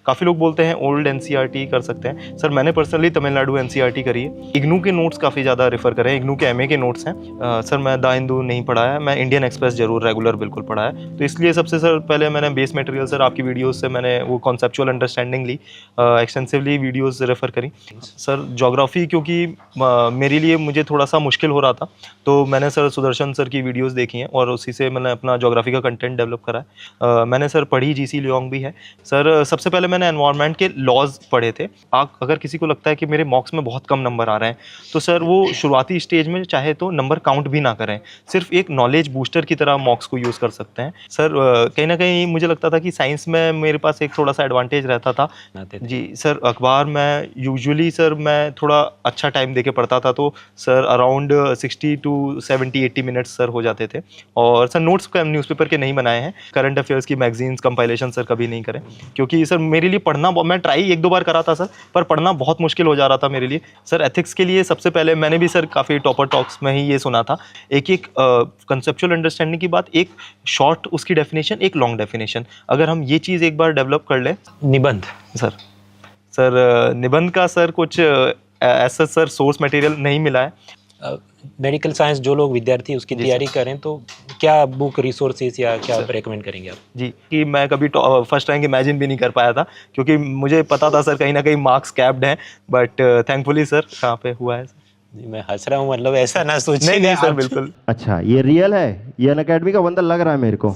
काफ़ी लोग बोलते हैं ओल्ड एनसीईआरटी कर सकते हैं सर। मैंने पर्सनली तमिलनाडु एनसीईआरटी करी है। इग्नू के नोट्स काफ़ी ज़्यादा रेफर करें, इग्नू के एमए के नोट्स हैं। सर मैं द हिंदू नहीं पढ़ा है, मैं इंडियन एक्सप्रेस जरूर रेगुलर बिल्कुल पढ़ा है। तो इसलिए सबसे सर पहले मैंने बेस मटेरियल सर आपकी वीडियोस से मैंने वो कॉन्सेप्चुअल अंडरस्टैंडिंग ली, एक्सटेंसिवली वीडियोस रेफर करी सर। ज्योग्राफी क्योंकि मेरे लिए मुझे थोड़ा सा मुश्किल हो रहा था, तो मैंने सर सुदर्शन सर की वीडियोस देखी हैं और उसी से मैंने अपना ज्योग्राफी का कंटेंट डेवलप करा है। मैंने सर पढ़ी जीसी लियोंग भी है सर। सबसे पहले मैंने एनवायरनमेंट के लॉज पढ़े थे। अगर किसी को लगता है कि मेरे मॉक्स में बहुत कम नंबर आ रहे हैं, तो सर वो शुरुआती स्टेज में चाहे तो नंबर काउंट भी ना करें, सिर्फ एक नॉलेज बूस्टर की तरह मॉक्स को यूज़ कर सकते हैं सर। कहीं ना कहीं मुझे लगता था कि साइंस में मेरे पास एक थोड़ा सा एडवांटेज रहता था जी सर। अखबार में यूजुअली सर मैं थोड़ा अच्छा टाइम देके पढ़ता था, तो sir around 60 to 70-80 minutes sir हो जाते थे। और सर नोट्स का न्यूज़पेपर के नहीं बनाए हैं, करंट अफेयर्स की मैगजीन्स कंपाइलेशन सर कभी नहीं करें, क्योंकि सर मेरे लिए पढ़ना, मैं ट्राई एक दो बार करा था सर, पर पढ़ना बहुत मुश्किल हो जा रहा था मेरे लिए सर। एथिक्स के लिए सबसे पहले मैंने भी सर काफ़ी टॉपर टॉक्स में ही ये सुना था, एक कंसेप्चुअल अंडरस्टैंडिंग की बात, एक शॉर्ट उसकी डेफिनेशन, एक लॉन्ग डेफिनेशन। अगर हम ये चीज़ एक बार डेवलप कर लें। निबंध सर निबंध का सर कुछ ऐसा सर सोर्स मटेरियल नहीं मिला है। मेडिकल साइंस जो लोग विद्यार्थी उसकी तैयारी करें तो क्या बुक रिसोर्सेज या क्या रेकमेंड करेंगे आप? जी कि मैं कभी फर्स्ट रैंक इमेजिन भी नहीं कर पाया था, क्योंकि मुझे पता था सर कहीं ना कहीं मार्क्स कैप्ड हैं, बट थैंकफुली सर कहाँ पे हुआ है सर। जी मैं हंस रहा हूँ, मतलब ऐसा ना सोचिए। नहीं सर बिल्कुल। अच्छा ये रियल है, ये अनअकैडमी का बंदा लग रहा है मेरे को,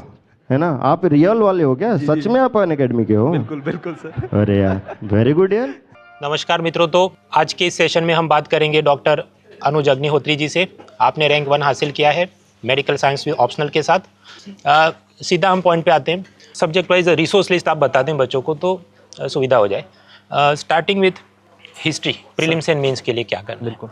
है ना? आप रियल वाले हो क्या? सच में आप अनअकैडमी के हो? बिल्कुल बिल्कुल सर। अरे यार वेरी गुड यार। नमस्कार मित्रों, तो आज के इस सेशन में हम बात करेंगे डॉक्टर अनुज अग्निहोत्री जी से। आपने रैंक 1 हासिल किया है मेडिकल साइंस विद ऑप्शनल के साथ। सीधा हम पॉइंट पे आते हैं। सब्जेक्ट वाइज रिसोर्स लिस्ट आप बता दें बच्चों को तो सुविधा हो जाए। Starting with history, prelims and mains के लिए क्या करना है? बिल्कुल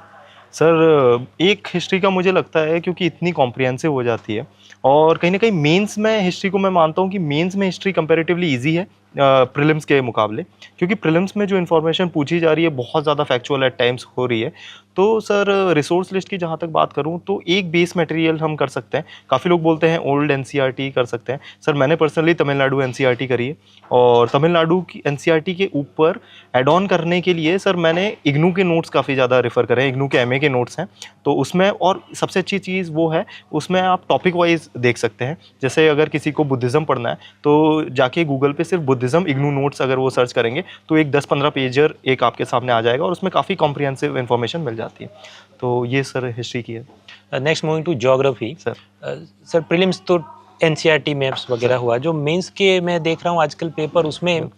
सर, एक हिस्ट्री का मुझे लगता है क्योंकि इतनी कॉम्प्रिहेंसिव हो जाती है, और कहीं ना कहीं मेंस में हिस्ट्री को मैं मानता हूँ कि मेंस में हिस्ट्री कंपैरेटिवली इजी है प्रीलिम्स के मुकाबले, क्योंकि प्रीलिम्स में जो इन्फॉर्मेशन पूछी जा रही है बहुत ज़्यादा फैक्चुअल एट टाइम्स हो रही है। तो सर रिसोर्स लिस्ट की जहाँ तक बात करूँ तो एक बेस मटेरियल हम कर सकते हैं। काफ़ी लोग बोलते हैं ओल्ड एनसीईआरटी कर सकते हैं सर। मैंने पर्सनली तमिलनाडु एनसीईआरटी करी है, और तमिलनाडु की एनसीईआरटी के ऊपर एड ऑन करने के लिए सर मैंने इग्नू के नोट्स काफ़ी ज़्यादा रेफर करें। इग्नू के एमए के नोट्स हैं, तो उसमें और सबसे अच्छी चीज़ वो है उसमें आप टॉपिक वाइज देख सकते हैं। जैसे अगर किसी को बुद्धिज़्म पढ़ना है तो जाके गूगल पे सिर्फ बुद्धिज़्म इग्नू नोट्स अगर वो सर्च करेंगे तो एक 10-15 पेजर एक आपके सामने आ जाएगा, और उसमें काफ़ी कॉम्प्रिहेंसिव इन्फॉर्मेशन मिल जाती है। तो ये सर हिस्ट्री की है। Next moving to geography sir. Sir prelims तो एनसीईआरटी मैप्स वगैरह हुआ, जो मेंस के मैं देख रहा हूँ आजकल पेपर उसमें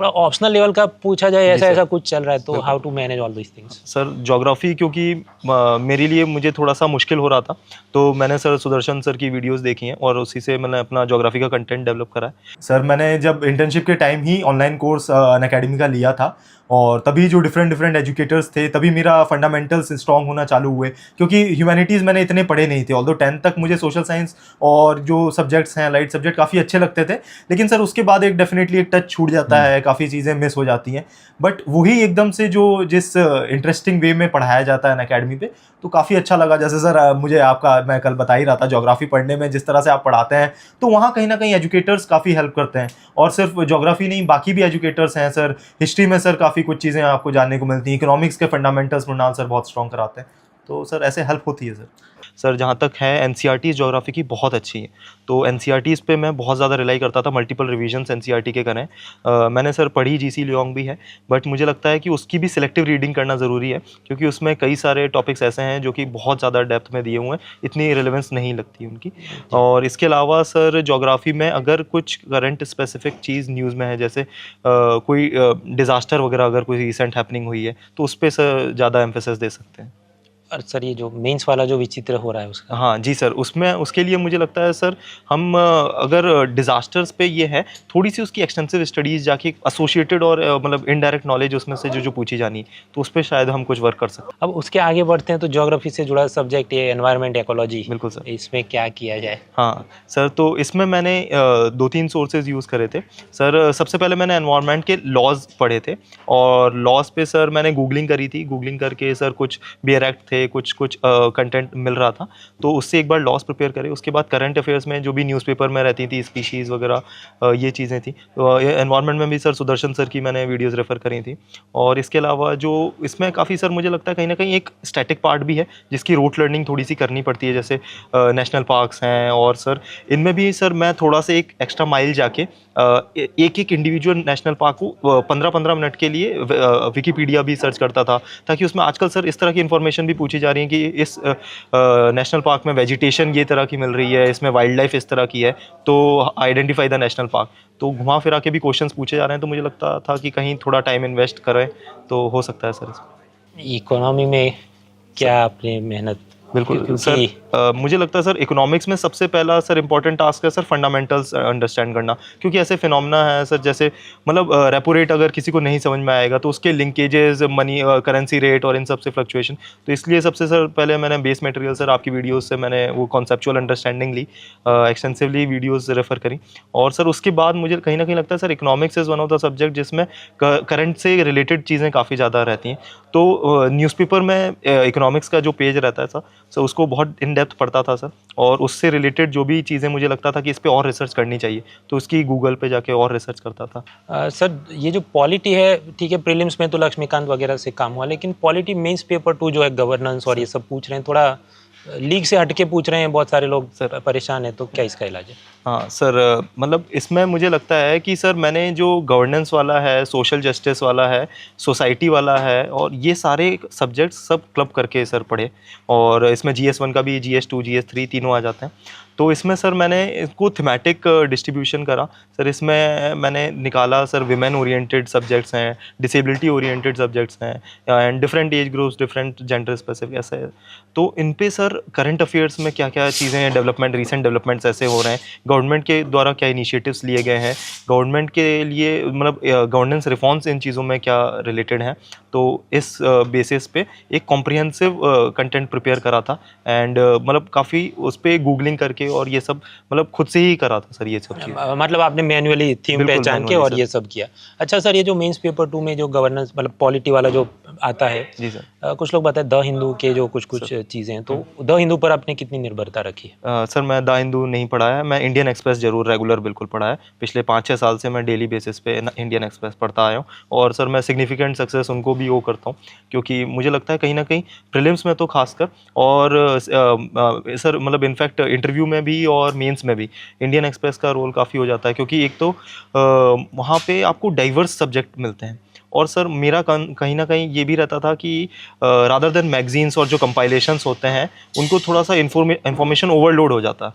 थोड़ा ऑप्शनल लेवल का पूछा जाए, ऐसा कुछ चल रहा है, तो how to manage all this things? Sir geography क्योंकि मेरे लिए मुझे थोड़ा सा मुश्किल हो रहा था, तो मैंने सर सुदर्शन सर की वीडियोस देखी हैं और उसी से मैंने अपना ज्योग्राफी का कंटेंट डेवलप करा है सर। मैंने जब इंटर्नशिप के टाइम ही ऑनलाइन कोर्स अनअकैडमी का लिया था, और तभी जो डिफरेंट एजुकेटर्स थे तभी मेरा फंडामेंटल्स स्ट्रॉन्ग होना चालू हुए, क्योंकि ह्यूमैनिटीज़ मैंने इतने पढ़े नहीं थे। ऑल्दो 10th तक मुझे सोशल साइंस और जो सब्जेक्ट्स हैं लाइट सब्जेक्ट काफ़ी अच्छे लगते थे, लेकिन सर उसके बाद एक डेफिनेटली एक टच छूट जाता है, काफ़ी चीज़ें मिस हो जाती हैं। बट वही एकदम से जो जिस इंटरेस्टिंग वे में पढ़ाया जाता है अनअकैडमी पे, तो काफ़ी अच्छा लगा। जैसे सर मुझे आपका, मैं कल बता ही रहा था, ज्योग्राफी पढ़ने में जिस तरह से आप पढ़ाते हैं, तो वहाँ कहीं ना कहीं एजुकेटर्स काफ़ी हेल्प करते हैं, और सिर्फ ज्योग्राफी नहीं बाकी भी एजुकेटर्स हैं सर। हिस्ट्री में सर काफ़ी कुछ चीज़ें आपको जानने को मिलती हैं। इकोनॉमिक्स के फंडामेंटल्स मृणाल सर बहुत स्ट्रॉन्ग कराते हैं, तो सर ऐसे हेल्प होती है सर। जहाँ तक है एनसीईआरटी ज्योग्राफी की बहुत अच्छी है, तो एनसीईआरटीज़ पे मैं बहुत ज़्यादा रिलाई करता था, मल्टीपल रिवीजन्स एनसीईआरटी के करें। मैंने सर पढ़ी जीसी लियोंग भी है, बट मुझे लगता है कि उसकी भी सिलेक्टिव रीडिंग करना ज़रूरी है, क्योंकि उसमें कई सारे टॉपिक्स ऐसे हैं जो कि बहुत ज़्यादा डेप्थ में दिए हुए हैं, इतनी रिलेवेंस नहीं लगती उनकी। और इसके अलावा सर ज्योग्राफी में अगर कुछ करंट स्पेसिफिक चीज़ न्यूज़ में है, जैसे कोई डिज़ास्टर वगैरह अगर कोई रिसेंट हैपनिंग हुई है, तो उस पर सर ज़्यादा एम्फेसिस दे सकते हैं। और सर ये जो मेंस वाला जो विचित्र हो रहा है उसका? हाँ जी सर, उसमें उसके लिए मुझे लगता है सर हम अगर डिज़ास्टर्स पे ये है, थोड़ी सी उसकी एक्सटेंसिव स्टडीज़ जाके एसोसिएटेड और मतलब इनडायरेक्ट नॉलेज उसमें से जो पूछी जानी, तो उस पर शायद हम कुछ वर्क कर सकते हैं। अब उसके आगे बढ़ते हैं तो ज्योग्राफी से जुड़ा सब्जेक्ट ये एनवायरनमेंट इकोलॉजी, बिल्कुल सर। इसमें क्या किया जाए? हाँ सर, तो इसमें मैंने 2-3 सोर्सेज यूज़ करे थे सर। सबसे पहले मैंने एनवायरनमेंट के लॉज पढ़े थे, और लॉज पे सर मैंने गूगलिंग करी थी। गूगलिंग करके सर कुछ बियर एक्ट थे, कुछ कुछ कंटेंट मिल रहा था, तो उससे एक बार लॉस प्रिपेयर करें। उसके बाद करंट अफेयर्स में जो भी न्यूज़पेपर में रहती थी, स्पीशीज़ वगैरह ये चीज़ें थी। तो एनवायरनमेंट में भी सर सुदर्शन सर की मैंने वीडियोज़ रेफ़र करी थी। और इसके अलावा जो इसमें काफ़ी सर मुझे लगता है कहीं ना कहीं एक स्टैटिक पार्ट भी है जिसकी रूट लर्निंग थोड़ी सी करनी पड़ती है, जैसे नेशनल पार्क्स हैं। और सर इनमें भी सर मैं थोड़ा सा एक एक्स्ट्रा माइल जाके एक एक इंडिविजुअल नेशनल पार्क को 15-15 मिनट के लिए विकिपीडिया भी सर्च करता था, ताकि उसमें आजकल सर इस तरह की इन्फॉर्मेशन भी पूछी जा रही है कि इस नेशनल पार्क में वेजिटेशन ये तरह की मिल रही है, इसमें वाइल्ड लाइफ इस तरह की है, तो आइडेंटिफाई द नेशनल पार्क। तो घुमा फिरा के भी क्वेश्चंस पूछे जा रहे हैं, तो मुझे लगता था कि कहीं थोड़ा टाइम इन्वेस्ट करें तो हो सकता है सर इसमें। इकोनॉमी में क्या आपने मेहनत? बिल्कुल सर, मुझे लगता है सर इकोनॉमिक्स में सबसे पहला सर इंपॉर्टेंट टास्क है सर फंडामेंटल्स अंडरस्टैंड करना, क्योंकि ऐसे फिनोमेना है सर, जैसे मतलब रेपो रेट अगर किसी को नहीं समझ में आएगा तो उसके लिंकेजेस, मनी करेंसी रेट और इन सब से फ्लक्चुएशन। तो इसलिए सबसे सर पहले मैंने बेस मटेरियल सर आपकी वीडियोस से मैंने वो कॉन्सेप्चुअल अंडरस्टैंडिंग ली, एक्सटेंसिवली वीडियोज़ रेफ़र करी। और सर उसके बाद मुझे कहीं ना कहीं लगता है sir economics is one of the subject जिसमें करंट से रिलेटेड चीज़ें काफ़ी ज़्यादा रहती हैं। तो न्यूज़पेपर में इकोनॉमिक्स का जो पेज रहता है सर उसको बहुत इन डेप्थ पढ़ता था सर, और उससे रिलेटेड जो भी चीज़ें मुझे लगता था कि इस पे और रिसर्च करनी चाहिए, तो उसकी गूगल पे जाके और रिसर्च करता था। सर ये जो पॉलिटी है, ठीक है, प्रीलिम्स में तो लक्ष्मीकांत वगैरह से काम हुआ, लेकिन पॉलिटी मेंस पेपर 2 जो है गवर्नेंस और ये सब पूछ रहे हैं, थोड़ा लीग से हटके पूछ रहे हैं, बहुत सारे लोग सर परेशान हैं, तो क्या इसका इलाज है? हाँ सर, मतलब इसमें मुझे लगता है कि सर मैंने जो गवर्नेंस वाला है, सोशल जस्टिस वाला है, सोसाइटी वाला है, और ये सारे सब्जेक्ट्स सब क्लब करके सर पढ़े। और इसमें GS1 का भी, GS2 GS3 तीनों आ जाते हैं। तो इसमें सर मैंने इसको थीमेटिक डिस्ट्रीब्यूशन करा सर। इसमें मैंने निकाला सर विमेन ओरिएंटेड सब्जेक्ट्स हैं, डिसेबिलिटी ओरिएंटेड सब्जेक्ट्स हैं, and different age groups, different gender specific ऐसे है। तो इन पे सर करंट अफेयर्स में क्या क्या चीज़ें हैं, डेवलपमेंट, रिसेंट डेवलपमेंट्स ऐसे हो रहे हैं, गवर्नमेंट के द्वारा क्या इनिशिएटिव्स लिए गए हैं, गवर्नमेंट के लिए मतलब गवर्नेंस रिफॉर्म्स इन चीज़ों में क्या रिलेटेड हैं। तो इस बेसिस पे एक कॉम्प्रिहेंसिव कंटेंट प्रिपेयर करा था, एंड मतलब काफ़ी उस पर गूगलिंग करके और ये सब मतलब खुद से ही करा था सर ये सब चीज़। मतलब आपने मैन्युअली थीम बिल्कुल पहचान के manually और सर। ये सब किया। अच्छा सर, ये जो मेंस पेपर 2 में जो गवर्नेंस मतलब पॉलिटी वाला जो आता है, जी सर। कुछ लोग बताते हैं द हिंदू के जो कुछ चीज़ें हैं, तो द हिंदू पर आपने कितनी निर्भरता रखी है? सर मैं द हिंदू नहीं पढ़ा है, मैं इंडियन एक्सप्रेस जरूर रेगुलर बिल्कुल पढ़ा है। पिछले 5-6 साल से मैं डेली बेसिस पे इंडियन एक्सप्रेस पढ़ता आया हूँ, और सर मैं सिग्निफिकेंट सक्सेस उनको भी वो करता हूँ, क्योंकि मुझे लगता है कहीं ना कहीं प्रीलिम्स में तो खासकर, और सर मतलब इनफैक्ट इंटरव्यू में भी और मेंस में भी इंडियन एक्सप्रेस का रोल काफ़ी हो जाता है, क्योंकि एक तो वहाँ पे आपको डाइवर्स सब्जेक्ट मिलते हैं। और सर मेरा कहीं ना कहीं ये भी रहता था कि रादर देन मैगजीन्स और जो कंपाइलेशंस होते हैं उनको थोड़ा सा इन्फॉर्मेशन ओवरलोड हो जाता है,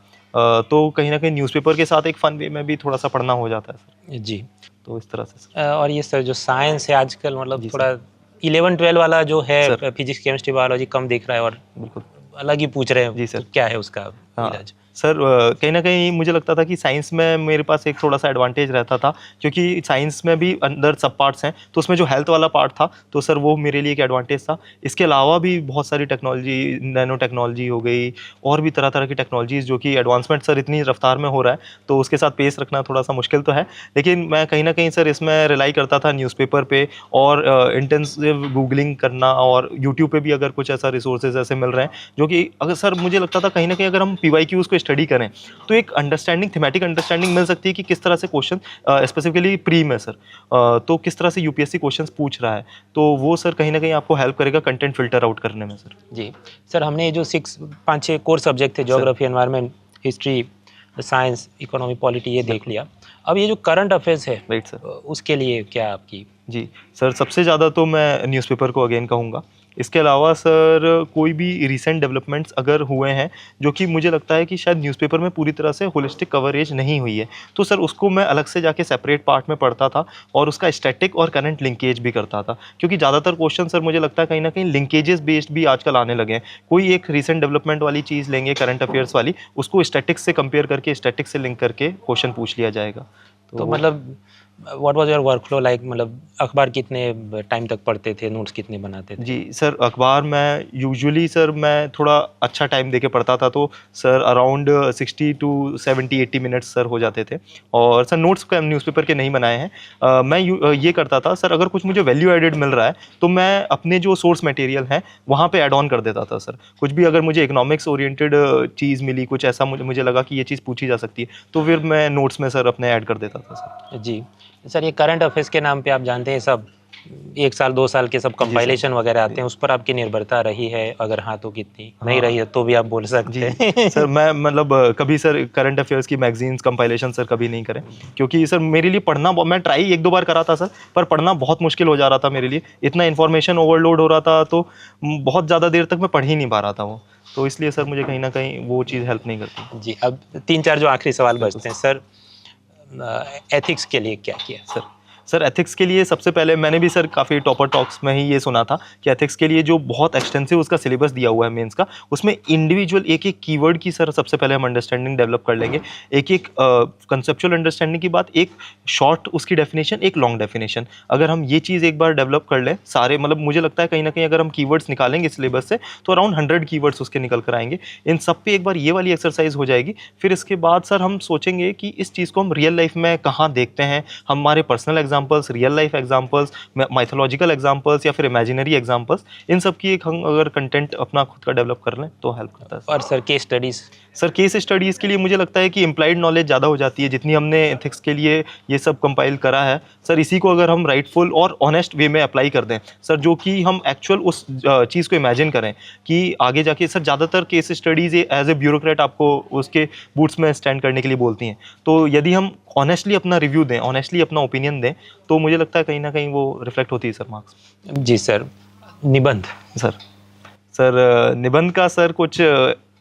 तो कहीं ना कहीं न्यूज़पेपर के साथ एक फ़न वे में भी थोड़ा सा पढ़ना हो जाता है सर। जी। तो इस तरह से सर। और ये सर जो साइंस है आजकल, मतलब जी थोड़ा 11-12 वाला जो है सर। फिजिक्स केमिस्ट्री बायोलॉजी कम दिख रहा है, और बिल्कुल अलग ही पूछ रहे हैं। जी सर। तो क्या है उसका हाँ इलाज? सर, कहीं ना कहीं मुझे लगता था कि साइंस में मेरे पास एक थोड़ा सा एडवांटेज रहता था, क्योंकि साइंस में भी अंदर सब पार्ट्स हैं, तो उसमें जो हेल्थ वाला पार्ट था तो सर वो मेरे लिए एक एडवांटेज था। इसके अलावा भी बहुत सारी टेक्नोलॉजी, नैनो टेक्नोलॉजी हो गई, और भी तरह तरह की टेक्नोलॉजीज़ जो कि एडवांसमेंट सर इतनी रफ्तार में हो रहा है, तो उसके साथ पेस रखना थोड़ा सा मुश्किल तो है। लेकिन मैं कहीं ना कहीं सर इसमें रिलाई करता था न्यूज़पेपर पे, और इंटेंसिव गूगलिंग करना, और यूट्यूब पे भी अगर कुछ ऐसा रिसोर्सेज ऐसे मिल रहे हैं जो कि अगर सर मुझे लगता था कहीं ना कहीं अगर हम PYQs को स्टडी करें तो एक अंडरस्टैंडिंग, थीमेटिक अंडरस्टैंडिंग मिल सकती है कि किस तरह से क्वेश्चन स्पेसिफिकली प्री में सर तो किस तरह से UPSC क्वेश्चंस पूछ रहा है, तो वो सर कहीं ना कहीं आपको हेल्प करेगा कंटेंट फिल्टर आउट करने में सर। जी सर, हमने ये जो 5-6 कोर सब्जेक्ट थे, geography, environment, history, science, economy, polity, ये देख लिया। अब ये जो करंट अफेयर्स है, राइट सर। उसके लिए क्या आपकी? जी सर, सबसे ज़्यादा तो मैं न्यूज़पेपर को अगेन कहूँगा। इसके अलावा सर कोई भी रिसेंट डेवलपमेंट्स अगर हुए हैं जो कि मुझे लगता है कि शायद न्यूज़पेपर में पूरी तरह से होलिस्टिक कवरेज नहीं हुई है, तो सर उसको मैं अलग से जाके सेपरेट पार्ट में पढ़ता था, और उसका स्टैटिक और करंट लिंकेज भी करता था, क्योंकि ज़्यादातर क्वेश्चन सर मुझे लगता है कहीं ना कहीं लिंकेजेस बेस्ड भी आजकल आने लगे हैं। कोई एक रिसेंट डेवलपमेंट वाली चीज़ लेंगे करंट अफेयर्स वाली, उसको स्टैटिक से कंपेयर करके, स्टैटिक से लिंक करके क्वेश्चन पूछ लिया जाएगा। तो मतलब what was your workflow like? मतलब अखबार कितने टाइम तक पढ़ते थे, नोट्स कितने बनाते थे? जी सर, अखबार मैं यूजुअली सर मैं थोड़ा अच्छा टाइम देके पढ़ता था, तो sir around 60 to 70-80 minutes sir हो जाते थे। और सर नोट्स का न्यूज़पेपर के नहीं बनाए हैं। मैं ये करता था सर, अगर कुछ मुझे वैल्यू एडेड मिल रहा है तो मैं अपने जो सोर्स मटेरियल हैं वहाँ पे ऐड ऑन कर देता था सर। कुछ भी अगर मुझे इकोनॉमिक्स ओरिएंटेड चीज़ मिली, कुछ ऐसा मुझे लगा कि ये चीज़ पूछी जा सकती है, तो फिर मैं नोट्स में सर अपने ऐड कर देता था सर। जी सर, ये करंट अफेयर्स के नाम पे आप जानते हैं सब 1 साल 2 साल के सब कंपाइलेशन वगैरह आते हैं, उस पर आपकी निर्भरता रही है? अगर हाँ तो कितनी? नहीं रही है तो भी आप बोल सकते हैं। जी सर, मैं मतलब कभी सर करंट अफेयर्स की मैगजीन्स कंपाइलेशन सर कभी नहीं करें, क्योंकि सर मेरे लिए पढ़ना मैं ट्राई 1-2 बार करा था सर, पर पढ़ना बहुत मुश्किल हो जा रहा था मेरे लिए। इतना इन्फॉर्मेशन ओवरलोड हो रहा था, तो बहुत ज़्यादा देर तक मैं पढ़ ही नहीं पा रहा था वो। तो इसलिए सर मुझे कहीं ना कहीं वो चीज़ हेल्प नहीं करती। जी, अब 3-4 जो आखिरी सवाल बचते हैं सर, एथिक्स के लिए क्या किया? सर एथिक्स के लिए सबसे पहले मैंने भी सर काफ़ी टॉपर टॉक्स में ही ये सुना था कि एथिक्स के लिए जो बहुत एक्सटेंसिव उसका सिलेबस दिया हुआ है मेंस का, उसमें इंडिविजुअल एक एक कीवर्ड की सर सबसे पहले हम अंडरस्टैंडिंग डेवलप कर लेंगे। एक एक कंसेप्चुअल अंडरस्टैंडिंग की बात, एक शॉर्ट उसकी डेफिनेशन, एक लॉन्ग डेफिनेशन। अगर हम ये चीज़ एक बार डेवलप कर लें सारे, मतलब मुझे लगता है कहीं ना कहीं अगर हम कीवर्ड्स निकालेंगे सिलेबस से तो अराउंड 100 कीवर्ड्स उसके निकल कर आएंगे। इन सब पे एक बार ये वाली एक्सरसाइज हो जाएगी, फिर इसके बाद सर हम सोचेंगे कि इस चीज़ को हम रियल लाइफ में कहाँ देखते हैं। हमारे personal examples, real life examples, mythological examples या फिर इमेजिनरी एग्जाम्पल्स, इन सब की एक हम अगर कंटेंट अपना खुद का डेवलप कर लें तो हेल्प करता है। और sir case studies? Sir case studies के लिए मुझे लगता है कि इम्प्लाइड नॉलेज ज़्यादा हो जाती है, जितनी हमने एथिक्स के लिए ये सब कंपाइल करा है सर, इसी को अगर हम राइटफुल और ऑनेस्ट वे में अप्लाई कर दें सर, जो कि हम एक्चुअल उस चीज़ को इमेजिन करें कि आगे जाके सर ज़्यादातर case studies as a bureaucrat आपको उसके बूट्स में स्टैंड करने के लिए बोलती हैं। तो यदि हम ऑनेस्टली अपना रिव्यू दें, ऑनेस्टली अपना ओपिनियन दें, तो मुझे लगता है कहीं ना कहीं वो रिफ्लेक्ट होती है सर मार्क्स। जी सर, निबंध? सर निबंध का सर कुछ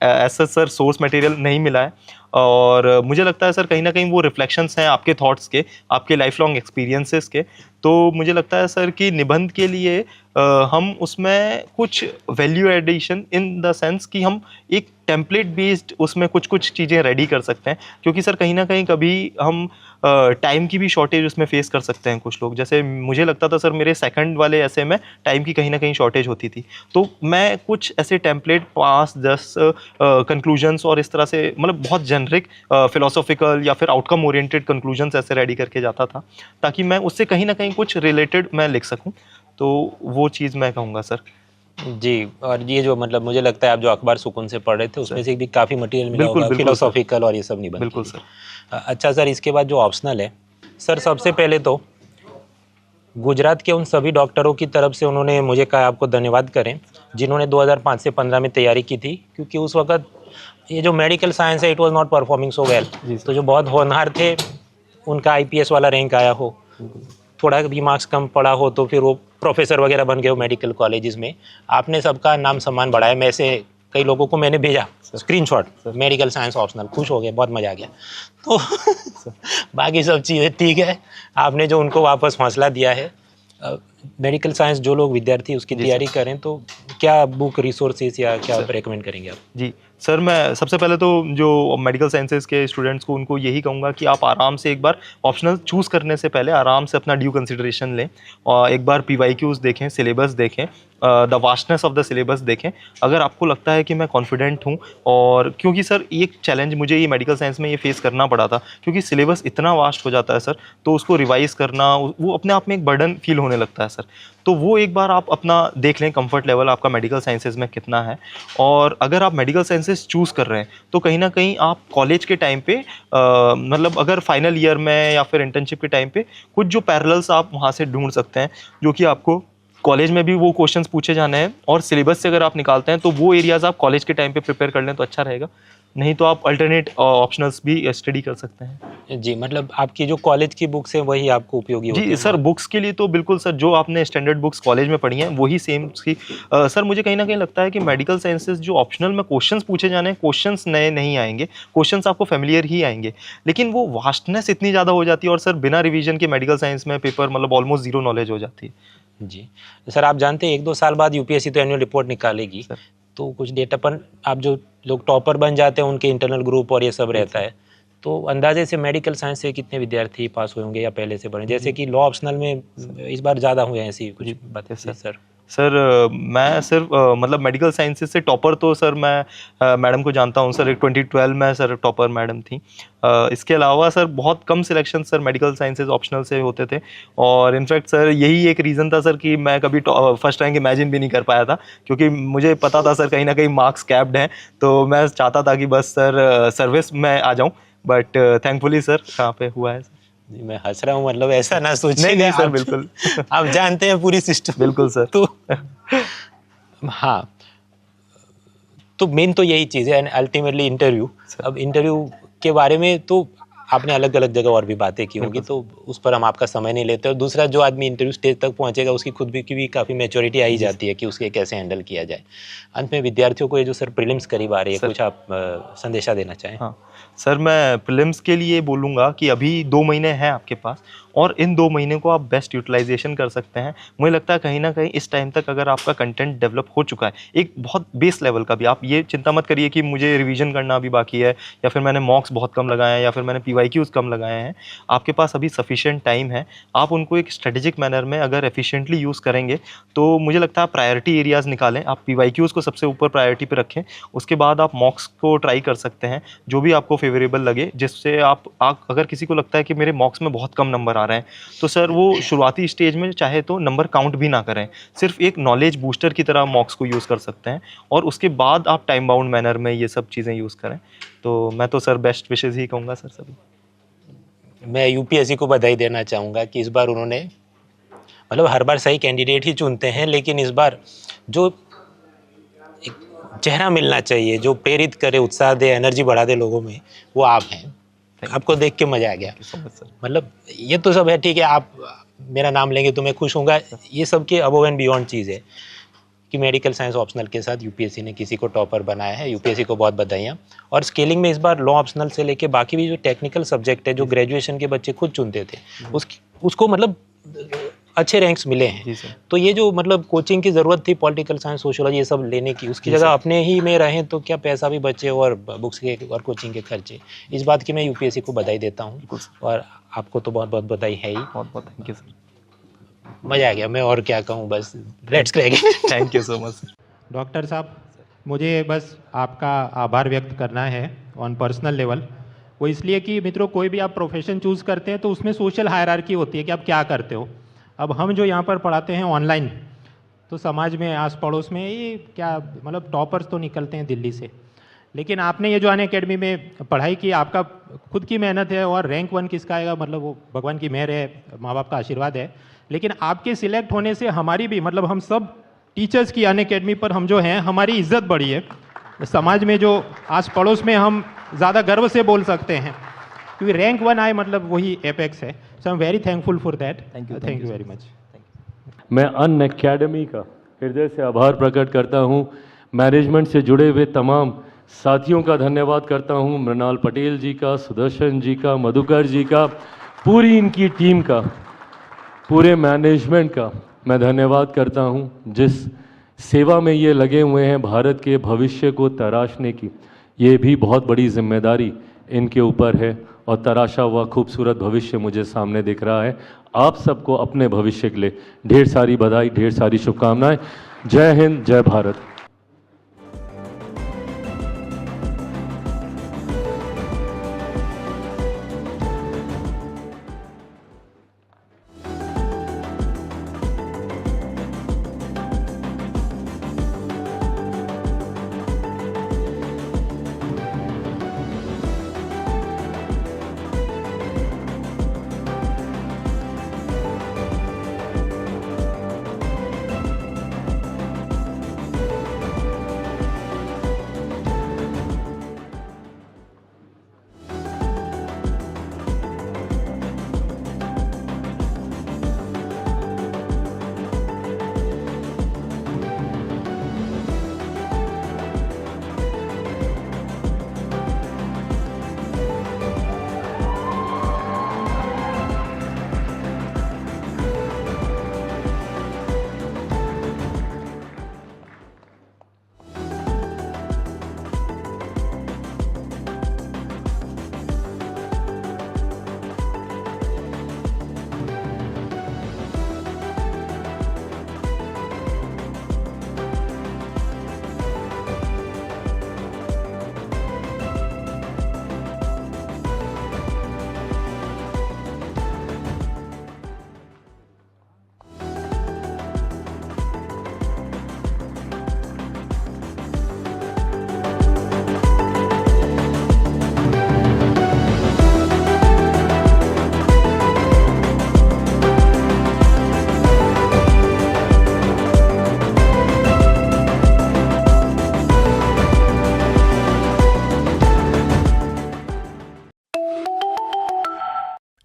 ऐसा सर सोर्स मटेरियल नहीं मिला है, और मुझे लगता है सर कहीं ना कहीं वो रिफ्लेक्शंस हैं आपके थॉट्स के, आपके लाइफ लॉन्ग एक्सपीरियंसेस के। तो मुझे लगता है सर कि निबंध के लिए हम उसमें कुछ value addition in the sense कि हम एक टेम्पलेट बेस्ड उसमें कुछ कुछ चीज़ें रेडी कर सकते हैं, क्योंकि सर कहीं ना कहीं कभी हम टाइम की भी शॉर्टेज उसमें फेस कर सकते हैं कुछ लोग। जैसे मुझे लगता था सर मेरे सेकंड वाले ऐसे में टाइम की कहीं ना कहीं शॉर्टेज होती थी, तो मैं कुछ ऐसे टेम्पलेट 5-10 कंक्लूजन्स और इस तरह से मतलब बहुत जेनरिक फिलोसॉफिकल या फिर आउटकम ओरिएंटेड कंक्लूजन्स ऐसे रेडी करके जाता था, ताकि मैं उससे कहीं ना कहीं कुछ रिलेटेड मैं लिख सकूं। तो वो चीज़ मैं कहूँगा सर। जी, और ये जो मतलब मुझे लगता है आप जो अखबार सुकून से पढ़ रहे थे उसमें से भी काफ़ी मटेरियल मिला बिल्कुल, होगा, बिल्कुल फिलोसॉफिकल और ये सब निबंध बिल्कुल के लिए। सर। अच्छा सर, इसके बाद जो ऑप्शनल है सर, सबसे पहले तो गुजरात के उन सभी डॉक्टरों की तरफ से उन्होंने मुझे कहा आपको धन्यवाद करें जिन्होंने 2005 से 15 में तैयारी की थी, क्योंकि उस वक्त ये जो मेडिकल साइंस है it was not performing so well. तो जो बहुत होनहार थे उनका आईपीएस वाला रैंक आया हो, थोड़ा भी मार्क्स कम पड़ा हो तो फिर वो प्रोफेसर वगैरह बन गए हो मेडिकल कॉलेजेस में। आपने सबका नाम सम्मान बढ़ाया। मैं से कई लोगों को मैंने भेजा स्क्रीनशॉट, मेडिकल साइंस ऑप्शनल, खुश हो गए, बहुत मज़ा आ गया। तो बाकी सब चीज़ें ठीक है, आपने जो उनको वापस हौसला दिया है। मेडिकल साइंस जो लोग विद्यार्थी उसकी तैयारी करें तो क्या बुक रिसोर्सेज या क्या रेकमेंड करेंगे आप? जी सर, मैं सबसे पहले तो जो मेडिकल साइंसेज के स्टूडेंट्स को उनको यही कहूँगा कि आप आराम से एक बार ऑप्शनल चूज़ करने से पहले आराम से अपना ड्यू कंसिडरेशन लें, और एक बार PYQs देखें, सिलेबस देखें, the vastness of the syllabus देखें। अगर आपको लगता है कि मैं कॉन्फिडेंट हूँ, और क्योंकि सर एक चैलेंज मुझे ये मेडिकल साइंस में ये फेस करना पड़ा था, क्योंकि सिलेबस इतना वास्ट हो जाता है सर, तो उसको रिवाइज़ करना वो अपने आप में एक बर्डन फील होने लगता है सर। तो वो एक बार आप अपना देख लें कंफर्ट लेवल आपका मेडिकल साइंसेज में कितना है। और अगर आप मेडिकल साइंसेज चूज़ कर रहे हैं तो कहीं ना कहीं आप कॉलेज के टाइम पे मतलब अगर फाइनल ईयर में या फिर इंटर्नशिप के टाइम पे कुछ जो पैरेलल्स आप वहाँ से ढूंढ सकते हैं, जो कि आपको कॉलेज में भी वो क्वेश्चंस पूछे जाने हैं, और सिलेबस से अगर आप निकालते हैं तो वो एरियाज आप कॉलेज के टाइम पे प्रिपेयर कर लें तो अच्छा रहेगा। नहीं तो आप अल्टरनेट ऑप्शनल्स भी स्टडी कर सकते हैं। जी, मतलब आपकी जो कॉलेज की बुक्स हैं वही आपको उपयोगी होती जी हैं? सर, बुक्स के लिए तो बिल्कुल सर, जो आपने स्टैंडर्ड बुक्स कॉलेज में पढ़ी हैं वही सेम सी। सर मुझे कहीं ना कहीं लगता है कि मेडिकल साइंसेज जो ऑप्शनल में क्वेश्चंस पूछे जाने हैं, क्वेश्चंस नए नहीं आएंगे, क्वेश्चंस आपको फेमिलियर ही आएंगे, लेकिन वो वास्टनेस इतनी ज़्यादा हो जाती है, और सर बिना रिवीजन के मेडिकल साइंस में पेपर मतलब ऑलमोस्ट जीरो नॉलेज हो जाती है। जी सर, आप जानते हैं 1-2 साल बाद यूपीएससी तो एनुअल रिपोर्ट निकालेगी, तो कुछ डेटा पर आप जो लोग टॉपर बन जाते हैं उनके इंटरनल ग्रुप और ये सब रहता है, तो अंदाजे से मेडिकल साइंस से कितने विद्यार्थी पास हुए होंगे या पहले से पढ़े, जैसे कि लॉ ऑप्शनल में इस बार ज़्यादा हुए हैं, ऐसी कुछ बातें सर? सर मैं सिर्फ मतलब मेडिकल साइंसेज से टॉपर तो सर मैं मैडम को जानता हूँ सर, 2012 में सर टॉपर मैडम थी। इसके अलावा सर बहुत कम selection sir medical sciences optional से होते थे, और इनफैक्ट सर यही एक रीज़न था सर कि मैं कभी फर्स्ट रैंक इमेजिन भी नहीं कर पाया था, क्योंकि मुझे पता था सर कहीं ना कहीं मार्क्स कैप्ड हैं, तो मैं चाहता था कि बस सर सर्विस में आ जाऊँ, बट थैंकफुली सर कहाँ पे हुआ है। जी, मैं हंस रहा हूँ, मतलब ऐसा ना सोचिए। नहीं सर आप, बिल्कुल आप जानते हैं पूरी सिस्टम। बिल्कुल सर। तो हाँ, तो मेन तो यही चीज़ है अल्टीमेटली इंटरव्यू। अब इंटरव्यू के बारे में तो आपने अलग अलग जगह और भी बातें की होंगी, तो उस पर हम आपका समय नहीं लेते। और दूसरा, जो आदमी इंटरव्यू स्टेज तक पहुंचेगा उसकी खुद भी की भी काफ़ी मैच्योरिटी आई जाती है कि उसके कैसे हैंडल किया जाए। अंत में विद्यार्थियों को ये जो सर प्रीलिम्स करीब आ रही है, कुछ आप संदेशा देना चाहें? हाँ सर, मैं प्रीलिम्स के लिए बोलूँगा कि अभी 2 महीने हैं आपके पास, और इन 2 महीने को आप बेस्ट यूटिलाइजेशन कर सकते हैं। मुझे लगता है कहीं ना कहीं इस टाइम तक अगर आपका कंटेंट डेवलप हो चुका है एक बहुत बेस लेवल का भी, आप ये चिंता मत करिए कि मुझे रिवीजन करना अभी बाकी है, या फिर मैंने मॉक्स बहुत कम लगाए हैं, या फिर मैंने PYQs कम लगाए हैं। आपके पास अभी सफिशिएंट टाइम है, आप उनको एक स्ट्रेटेजिक मैनर में अगर एफिशिएंटली यूज़ करेंगे तो मुझे लगता है आप प्रायोरिटी एरियाज़ निकालें, आप PYQs को सबसे ऊपर प्रायोरिटी पे रखें, उसके बाद आप मॉक्स को ट्राई कर सकते हैं जो भी आपको फेवरेबल लगे, जिससे आप अगर किसी को लगता है कि मेरे मॉक्स में बहुत कम नंबर आ रहे हैं, तो सर वो शुरुआती स्टेज में चाहे तो नंबर काउंट भी ना करें, सिर्फ एक नॉलेज बूस्टर की तरह मॉक्स को यूज़ कर सकते हैं, और उसके बाद आप टाइम बाउंड मैनर में ये सब चीज़ें यूज़ करें। तो मैं तो सर बेस्ट विशेज़ ही कहूँगा सर सभी। मैं UPSC को बधाई देना चाहूँगा कि इस बार उन्होंने, मतलब हर बार सही कैंडिडेट ही चुनते हैं, लेकिन इस बार जो एक चेहरा मिलना चाहिए, जो प्रेरित करे, उत्साह दे, एनर्जी बढ़ा दे लोगों में, वो आप हैं। आपको देख के मजा आ गया। मतलब ये तो सब है, ठीक है, आप मेरा नाम लेंगे तो मैं खुश होऊंगा। ये सब के अबव एंड बियॉन्ड चीज़ है कि मेडिकल साइंस ऑप्शनल के साथ UPSC ने किसी को टॉपर बनाया है। UPSC को बहुत बधाइयाँ। और स्केलिंग में इस बार लॉ ऑप्शनल से लेके बाकी भी जो टेक्निकल सब्जेक्ट है, जो ग्रेजुएशन के बच्चे खुद चुनते थे, उसको मतलब अच्छे रैंक्स मिले हैं। तो ये जो मतलब कोचिंग की ज़रूरत थी पॉलिटिकल साइंस, सोशियोलॉजी, ये सब लेने की, उसकी जगह अपने ही में रहें तो क्या पैसा भी बचे और बुक्स के और कोचिंग के खर्चे। इस बात की मैं UPSC को बधाई देता हूँ, और आपको तो बहुत बहुत बधाई है ही। बहुत बहुत थैंक यू सर, मज़ा आ गया। मैं और क्या कहूँ, बस let's crack. Thank you so much. Doctor साहब, मुझे बस आपका आभार व्यक्त करना है ऑन पर्सनल लेवल। वो इसलिए कि मित्रों, कोई भी आप प्रोफेशन चूज़ करते हैं तो उसमें सोशल हायरार्की होती है कि आप क्या करते हो। अब हम जो यहाँ पर पढ़ाते हैं ऑनलाइन, तो समाज में आस पड़ोस में ये क्या, मतलब टॉपर्स तो निकलते हैं दिल्ली से, लेकिन आपने ये जो अनअकैडमी में पढ़ाई की, आपका खुद की मेहनत है, और रैंक 1 किसका आएगा, मतलब वो भगवान की मेहर है, माँ बाप का आशीर्वाद है। लेकिन आपके सिलेक्ट होने से हमारी भी, मतलब हम सब टीचर्स की अनअकैडमी पर हम जो हैं, हमारी इज्जत बढ़ी है समाज में, जो आस पड़ोस में हम ज़्यादा गर्व से बोल सकते हैं, क्योंकि रैंक 1 आए मतलब वही एपेक्स है। So I am very thankful for that. Thank you very much. मैं अनअकैडमी का हृदय से आभार प्रकट करता हूं। मैनेजमेंट से जुड़े हुए तमाम साथियों का धन्यवाद करता हूं, मृणाल पटेल जी का, सुदर्शन जी का, मधुकर जी का, पूरी इनकी टीम का, पूरे मैनेजमेंट का मैं धन्यवाद करता हूं, जिस सेवा में ये लगे हुए हैं भारत के भविष्य को तराशने की। ये भी बहुत बड़ी जिम्मेदारी इनके ऊपर है, और तराशा हुआ खूबसूरत भविष्य मुझे सामने दिख रहा है। आप सबको अपने भविष्य के लिए ढेर सारी बधाई, ढेर सारी शुभकामनाएं। जय हिंद, जय Bharat.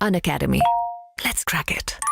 Unacademy. Let's crack it.